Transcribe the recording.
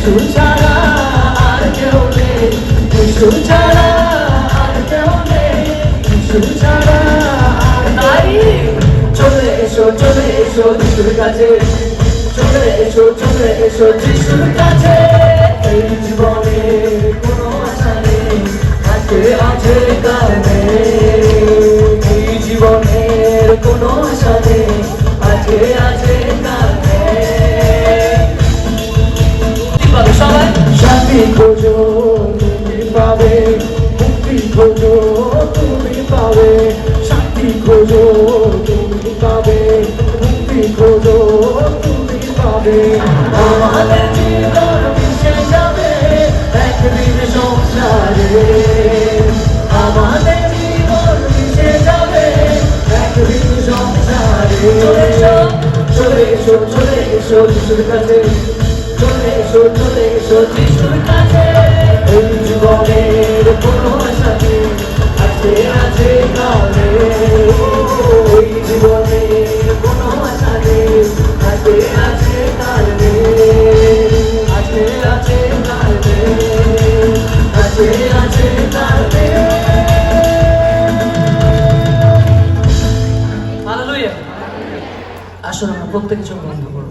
যিশু ছাড়া আর কেউ নেই, যিশু ছাড়া আর কেউ নেই, যিশু ছাড়া আর নাই। চলে এসো যিশুর কাছে, চলে এসো যিশুর কাছে। এই জীবনে কোনো আশা নেই, আজকে আছে কাল নেই। এই জীবনের কোনো আশা নেই, আজকে আছে কাল নেই। সবাই শান্তি খোঁজো তুমি পাবে, মুক্তি খোঁজো তুমি পাবে, শান্তি খোঁজো তুমি পাবে, মুক্তি খোঁজো তুমি পাবে। আমাদের জীবন মিশে যাবে একদিন সংসারে, আমাদের জীবন মিশে যাবে একদিন সংসারে। চলে এসো যিশুর কাছে, চলে এসো যিশুর কাছে। এই জীবনের কোনো আশা নেই, আজকে আছে কাল নেই। এই জীবনের কোনো আশা নেই, আজকে আছে কাল নেই, আজকে আছে কাল নেই, আজকে আছে কাল নেই। হালেলুয়া। আসুন আমরা প্রত্যেকে চোখ বন্ধ করব।